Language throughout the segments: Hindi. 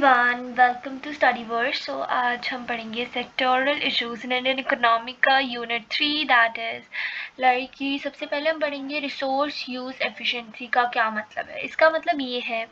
Everyone, welcome to study verse. So आज हम पढ़ेंगे sectoral issues in Indian economic का यूनिट 3, दैट इज कि सबसे पहले हम पढ़ेंगे रिसोर्स यूज एफिशिएंसी का क्या मतलब है। इसका मतलब ये है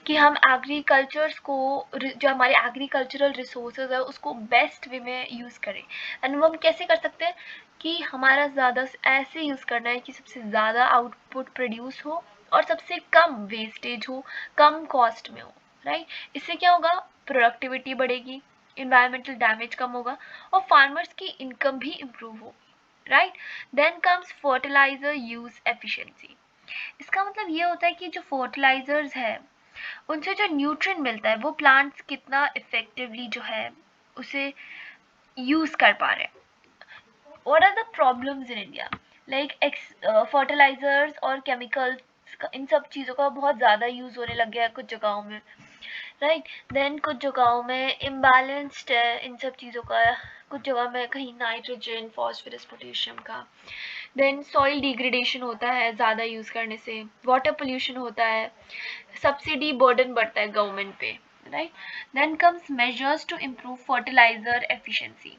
कि हम एग्रीकल्चर्स को, जो हमारे एग्रीकल्चरल रिसोर्सेज है उसको बेस्ट वे में यूज़ करें। एंड वो हम कैसे कर सकते हैं कि हमारा ज़्यादा ऐसे यूज़ करना है कि सबसे ज़्यादा आउटपुट प्रोड्यूस हो और सबसे कम वेस्टेज हो, कम कॉस्ट में हो, राइट। इससे क्या होगा, प्रोडक्टिविटी बढ़ेगी, इन्वायरमेंटल डैमेज कम होगा और फार्मर्स की इनकम भी इम्प्रूव होगी, right. Then comes fertiliser use efficiency. इसका मतलब ये होता है कि जो फर्टिलाइजर्स है उनसे जो न्यूट्रिएंट मिलता है वो प्लांट्स कितना इफेक्टिवली जो है उसे यूज कर पा रहे हैं। What are the problems in India, like fertilisers और केमिकल्स, इन सब चीज़ों का बहुत ज़्यादा यूज़ होने लग गया है कुछ जगहों में, राइट। देन कुछ जगहों में इम्बैलेंस्ड है इन सब चीज़ों का, कुछ जगह में कहीं नाइट्रोजन, फॉस्फोरस, पोटेशियम का। देन सॉइल डिग्रेडेशन होता है ज़्यादा यूज़ करने से, वाटर पोल्यूशन होता है, सब्सिडी बर्डन बढ़ता है गवर्नमेंट पे, right. Then comes measures to improve fertiliser efficiency.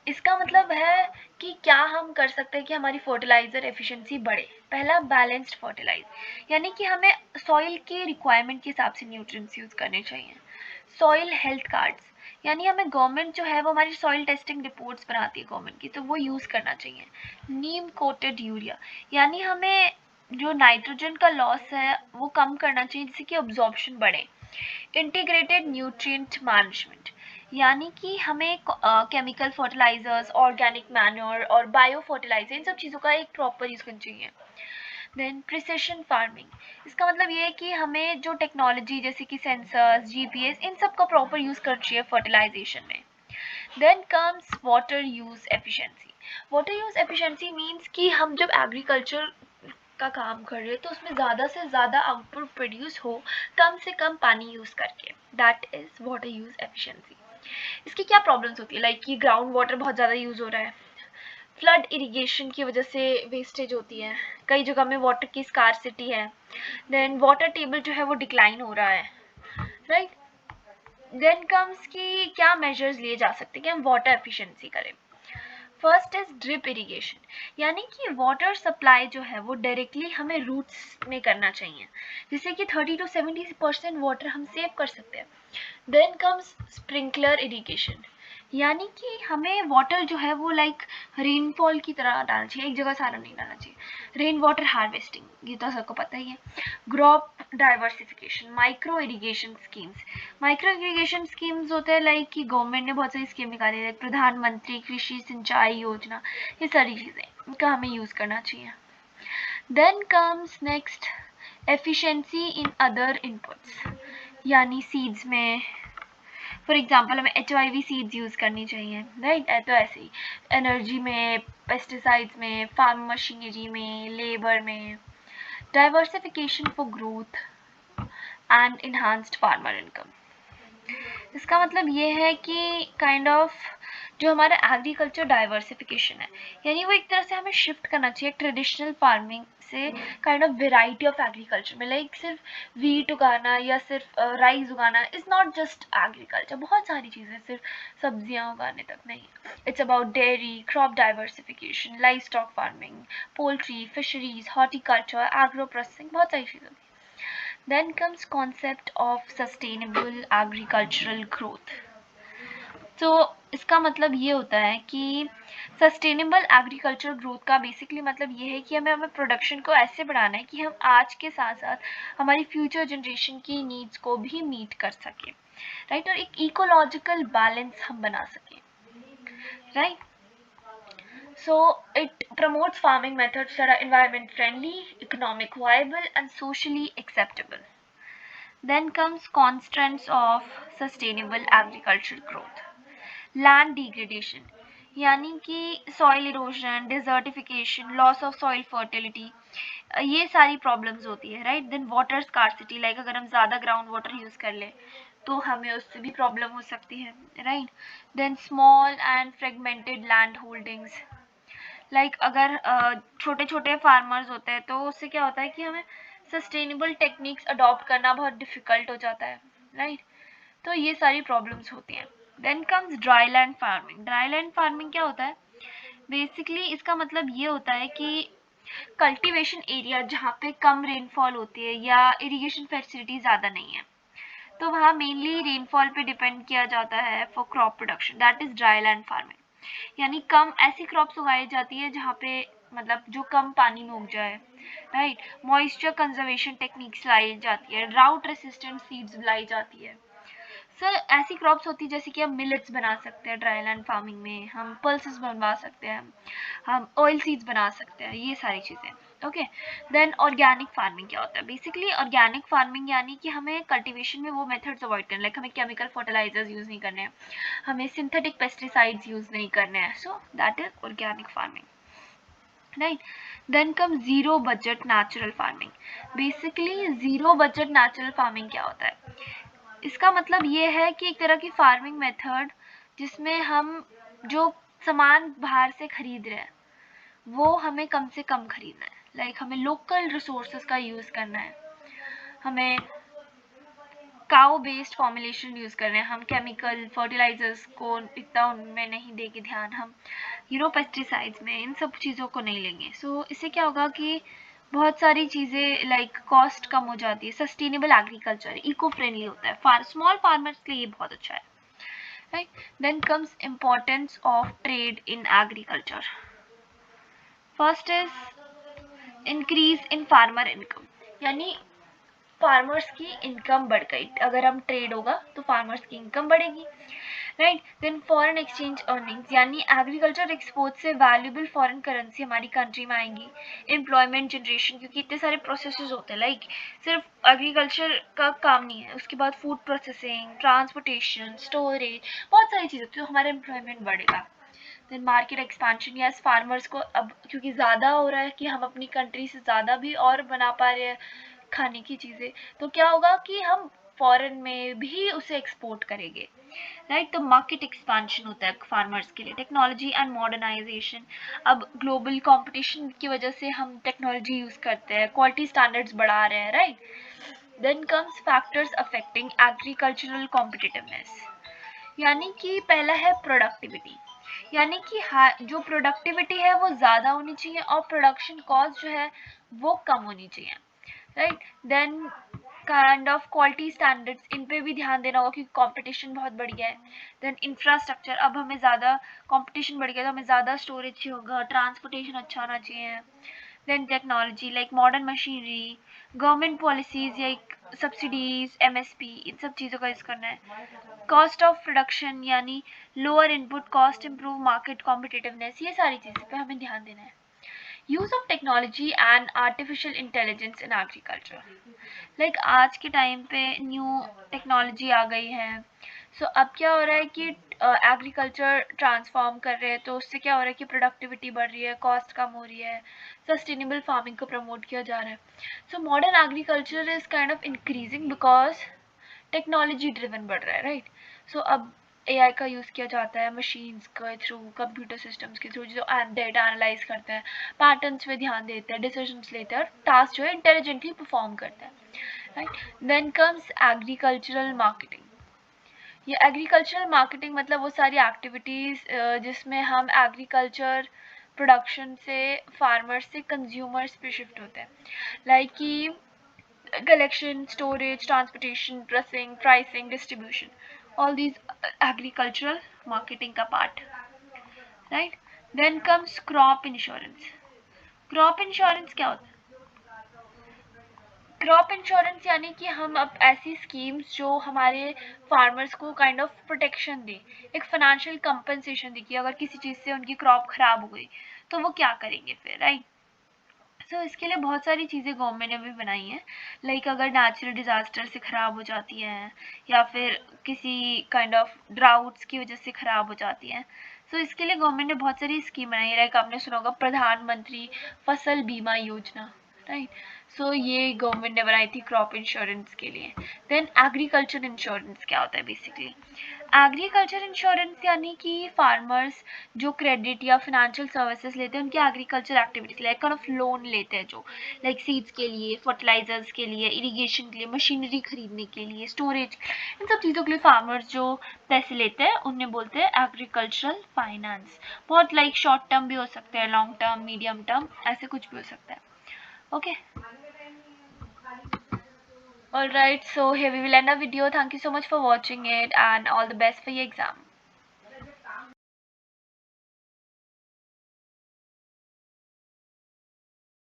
इसका मतलब है कि क्या हम कर सकते हैं कि हमारी फर्टिलाइजर एफिशिएंसी बढ़े। पहला, बैलेंस्ड फर्टिलाइजर, यानी कि हमें सॉइल के रिक्वायरमेंट के हिसाब से न्यूट्रिएंट्स यूज करने चाहिए। सॉइल हेल्थ कार्ड्स, यानी हमें गवर्नमेंट जो है वो हमारी सॉइल टेस्टिंग रिपोर्ट्स बनाती है गवर्नमेंट की, तो वो यूज करना चाहिए। नीम कोटेड यूरिया, यानी हमें जो नाइट्रोजन का लॉस है वो कम करना चाहिए जिससे कि अब्जॉर्प्शन बढ़े। इंटीग्रेटेड न्यूट्रिएंट मैनेजमेंट, यानी कि हमें केमिकल फर्टिलाइजर्स, ऑर्गेनिक मैन्योर और बायो फर्टिलाइजर, इन सब चीज़ों का एक प्रॉपर यूज़ करना चाहिए। देन प्रिसिशन फार्मिंग, इसका मतलब ये है कि हमें जो टेक्नोलॉजी जैसे कि सेंसर्स, जीपीएस, इन सब का प्रॉपर यूज़ करना चाहिए फर्टिलाइजेशन में। Then comes water use efficiency. Water use efficiency means कि हम जब एग्रीकल्चर का काम कर रहे हैं तो उसमें ज़्यादा से ज़्यादा आउटपुट प्रोड्यूस हो कम से कम पानी यूज़ करके, that is water use efficiency. इसकी क्या प्रॉब्लम्स होती है, लाइक कि ग्राउंड वाटर बहुत ज़्यादा यूज़ हो रहा है, फ्लड इरिगेशन की वजह से वेस्टेज होती है, कई जगह में वाटर की स्कार्सिटी है, देन वाटर टेबल जो है वो डिक्लाइन हो रहा है, राइट। देन कम्स कि क्या मेजर्स लिए जा सकते हैं कि हम वाटर एफिशिएंसी करें। फर्स्ट इज ड्रिप इरिगेशन, यानी कि वाटर सप्लाई जो है वो डायरेक्टली हमें रूट्स में करना चाहिए, जिससे कि 30 to 70% वाटर हम सेव कर सकते हैं। देन कम्स स्प्रिंकलर इरिगेशन, यानी कि हमें वाटर जो है वो लाइक रेनफॉल की तरह डालना चाहिए, एक जगह सारा नहीं डालना चाहिए। रेन वाटर हार्वेस्टिंग, ये तो सबको पता ही है। Crop diversification, micro irrigation schemes. Micro irrigation schemes होते हैं लाइक कि गवर्नमेंट ने बहुत सारी स्कीम निकाली है, प्रधानमंत्री कृषि सिंचाई योजना, ये सारी चीज़ें, इनका हमें यूज़ करना चाहिए। Then comes next efficiency in other inputs, यानी सीड्स में फॉर एग्जांपल हमें HYV सीड्स यूज़ करनी चाहिए, राइट। तो ऐसे ही एनर्जी में, पेस्टिसाइड्स में, फार्म मशीनरी में, लेबर में। Diversification for growth and enhanced farmer income, इसका मतलब ये है कि काइंड ऑफ जो हमारा एग्रीकल्चर डाइवर्सिफिकेशन है, यानी वो एक तरह से हमें शिफ्ट करना चाहिए ट्रेडिशनल फार्मिंग से kind of variety of agriculture में। लाइक सिर्फ वीट उगाना या सिर्फ राइस उगाना इज़ नॉट जस्ट एग्रीकल्चर, बहुत सारी चीज़ें, सिर्फ सब्जियां उगाने तक नहीं। It's about dairy, crop diversification, live stock farming, poultry, fisheries, horticulture, agro processing, बहुत सारी चीज़ें। Then comes concept of sustainable agricultural growth. तो इसका मतलब ये होता है कि सस्टेनेबल एग्रीकल्चर ग्रोथ का बेसिकली मतलब ये है कि हमें प्रोडक्शन को ऐसे बढ़ाना है कि हम आज के साथ साथ हमारी फ्यूचर जनरेशन की नीड्स को भी मीट कर सकें, राइट। और एक इकोलॉजिकल बैलेंस हम बना सकें, right. So it promotes farming methods that are environment friendly, economic viable and socially acceptable. Then comes constraints of sustainable agricultural growth. Land degradation, यानी कि soil erosion, desertification, loss of soil fertility, ये सारी problems होती है, right. Then water scarcity, like अगर हम ज़्यादा ground water use कर लें तो हमें उससे भी problem हो सकती है, right. Then small and fragmented land holdings, like अगर छोटे छोटे फार्मर्स होते हैं तो उससे क्या होता है कि हमें सस्टेनेबल टेक्निक्स अडॉप्ट करना बहुत डिफिकल्ट हो जाता है, राइट। तो ये सारी प्रॉब्लम्स होती हैं। Then comes dry land farming. Dry land farming क्या होता है? बेसिकली इसका मतलब ये होता है कि कल्टीवेशन एरिया जहाँ पे कम रेनफॉल होती है या इरिगेशन फैसिलिटी ज़्यादा नहीं है, तो वहाँ मेनली रेनफॉल पे डिपेंड किया जाता है for crop production, that is dry land farming. यानी कम ऐसी क्रॉप्स उगाई जाती है जहाँ पे मतलब जो कम पानी में उग जाए, राइट। मॉइस्चर कंजर्वेशन टेक्निक्स लाई जाती है, ड्राउट रेसिस्टेंट सीड्स लाई जाती है। सर ऐसी क्रॉप्स होती है जैसे कि हम मिलेट्स बना सकते हैं ड्राई लैंड फार्मिंग में, हम पल्सेस बनवा सकते हैं, हम ऑयल सीड्स बना सकते हैं, ये सारी चीज़ें। ओके। देन ऑर्गेनिक फार्मिंग क्या होता है? बेसिकली ऑर्गेनिक फार्मिंग यानी कि हमें कल्टीवेशन में वो मेथड्स अवॉइड करने, लाइक हमें केमिकल फर्टिलाइजर्स यूज़ नहीं करने हैं, हमें सिंथेटिक पेस्टिसाइड्स यूज़ नहीं करने हैं, so that is organic farming, right. Then come zero budget natural farming. Basically zero budget natural farming क्या होता है? इसका मतलब ये है कि एक तरह की फार्मिंग मेथड जिसमें हम जो सामान बाहर से खरीद रहे हैं वो हमें कम से कम खरीदना है, लाइक हमें लोकल रिसोर्सेज का यूज़ करना है, हमें काउ बेस्ड फॉर्मुलेशन यूज़ कर रहे हैं, हम केमिकल फर्टिलाइजर्स को इतना उनमें नहीं देंगे ध्यान, हम पेस्टिसाइड्स में इन सब चीज़ों को नहीं लेंगे। सो इससे क्या होगा कि बहुत सारी चीज़ें लाइक कॉस्ट कम हो जाती है, सस्टेनेबल एग्रीकल्चर इको फ्रेंडली होता है, स्मॉल फार्मर्स के लिए ये बहुत अच्छा है, right. Then comes importance of trade in agriculture. First is increase in farmer income, यानी फार्मर्स की इनकम बढ़ गई, अगर हम ट्रेड होगा तो फार्मर्स की इनकम बढ़ेगी, right. Then foreign exchange earnings, यानी एग्रीकल्चर एक्सपोर्ट से वैल्यूएबल फॉरेन करेंसी हमारी कंट्री में आएंगी। एम्प्लॉयमेंट जनरेशन, क्योंकि इतने सारे प्रोसेसेस होते हैं, लाइक सिर्फ एग्रीकल्चर का काम नहीं है, उसके बाद फूड प्रोसेसिंग, ट्रांसपोर्टेशन, स्टोरेज, बहुत सारी चीज़ें, तो हमारा एम्प्लॉयमेंट बढ़ेगा। Then market expansion, yes farmers को अब क्योंकि ज़्यादा हो रहा है कि हम अपनी कंट्री से ज़्यादा भी और बना पा रहे हैं खाने की चीज़ें, तो क्या होगा कि हम फॉरेन में भी उसे एक्सपोर्ट करेंगे, राइट। तो मार्केट एक्सपेंशन होता है फार्मर्स के लिए। टेक्नोलॉजी एंड मॉडर्नाइजेशन, अब ग्लोबल कंपटीशन की वजह से हम टेक्नोलॉजी यूज़ करते हैं, क्वालिटी स्टैंडर्ड्स बढ़ा रहे हैं, right. Then comes factors affecting agricultural competitiveness, यानी कि पहला है प्रोडक्टिविटी, यानी कि जो प्रोडक्टिविटी है वो ज़्यादा होनी चाहिए और प्रोडक्शन कॉस्ट जो है वो कम होनी चाहिए, right. Then kind of quality standards, इन पे भी ध्यान देना होगा क्योंकि कंपटीशन बहुत बढ़ गया है। देन इंफ्रास्ट्रक्चर, अब हमें ज़्यादा कंपटीशन बढ़ गया तो हमें ज़्यादा स्टोरेज चाहिए होगा, ट्रांसपोर्टेशन अच्छा होना चाहिए। Then technology like modern machinery, government policies या सब्सिडीज, एमएसपी, इन सब चीज़ों का यूज़ करना है। कॉस्ट ऑफ प्रोडक्शन, यानी lower input cost, improve market competitiveness, ये सारी चीज़ें पे हमें ध्यान देना है। Use of technology and artificial intelligence in agriculture, like आज के टाइम पे न्यू टेक्नोलॉजी आ गई है। सो अब क्या हो रहा है कि एग्रीकल्चर ट्रांसफॉर्म कर रहे हैं, तो उससे क्या हो रहा है कि प्रोडक्टिविटी बढ़ रही है, कॉस्ट कम हो रही है, सस्टेनेबल फार्मिंग को प्रमोट किया जा रहा है। So modern agriculture is kind of increasing because technology driven बढ़ रहा है, राइट। सो अब एआई का यूज़ किया जाता है, मशीन्स के थ्रू, कंप्यूटर सिस्टम्स के थ्रू, जो डेटा एनालाइज करते हैं, पैटर्न्स पे ध्यान देते हैं, डिसीजंस लेते हैं और टास्क जो है इंटेलिजेंटली परफॉर्म करते हैं, right. Then comes agricultural marketing. ये एग्रीकल्चरल मार्केटिंग मतलब वो सारी एक्टिविटीज़ जिसमें हम एग्रीकल्चर प्रोडक्शन से फार्मर्स से कंज्यूमर्स पे शिफ्ट होते हैं, लाइक कि collection, storage, transportation, pressing, pricing, distribution. All these agricultural marketing का part, right? Then comes crop insurance. Crop insurance क्या होता है? क्रॉप इंश्योरेंस यानी कि हम अब ऐसी स्कीम्स जो हमारे फार्मर्स को काइंड ऑफ प्रोटेक्शन दे, एक फाइनेंशियल कंपनसेशन दे कि अगर किसी चीज़ से उनकी क्रॉप खराब हो गई तो वो क्या करेंगे फिर, राइट। सो इसके लिए बहुत सारी चीज़ें गवर्नमेंट ने भी बनाई हैं, लाइक अगर नेचुरल डिज़ास्टर से ख़राब हो जाती हैं या फिर किसी काइंड ऑफ ड्राउट्स की वजह से ख़राब हो जाती हैं, सो इसके लिए गवर्नमेंट ने बहुत सारी स्कीम बनाई है, लाइक आपने सुना होगा प्रधानमंत्री फसल बीमा योजना, राइट। सो ये गवर्नमेंट ने बनाई थी क्रॉप इंश्योरेंस के लिए। देन एग्रीकल्चर इंश्योरेंस क्या होता है बेसिकली? एग्रीकल्चर इंश्योरेंस यानी कि फार्मर्स जो क्रेडिट या फिनेंशियल सर्विसेज लेते हैं उनकी agriculture activities like kind of loan लेते हैं, जो लाइक सीड्स के लिए, फर्टिलाइजर्स के लिए, इरिगेशन के लिए, मशीनरी खरीदने के लिए, स्टोरेज, इन सब चीज़ों के लिए फार्मर्स जो पैसे लेते हैं उन्हें बोलते हैं एग्रीकल्चरल फाइनेंस। बहुत लाइक शॉर्ट टर्म भी हो सकते हैं, लॉन्ग टर्म, मीडियम टर्म, ऐसे कुछ भी हो सकता है। Okay, all right, so here we will end our video. Thank you so much for watching it and all the best for your exam.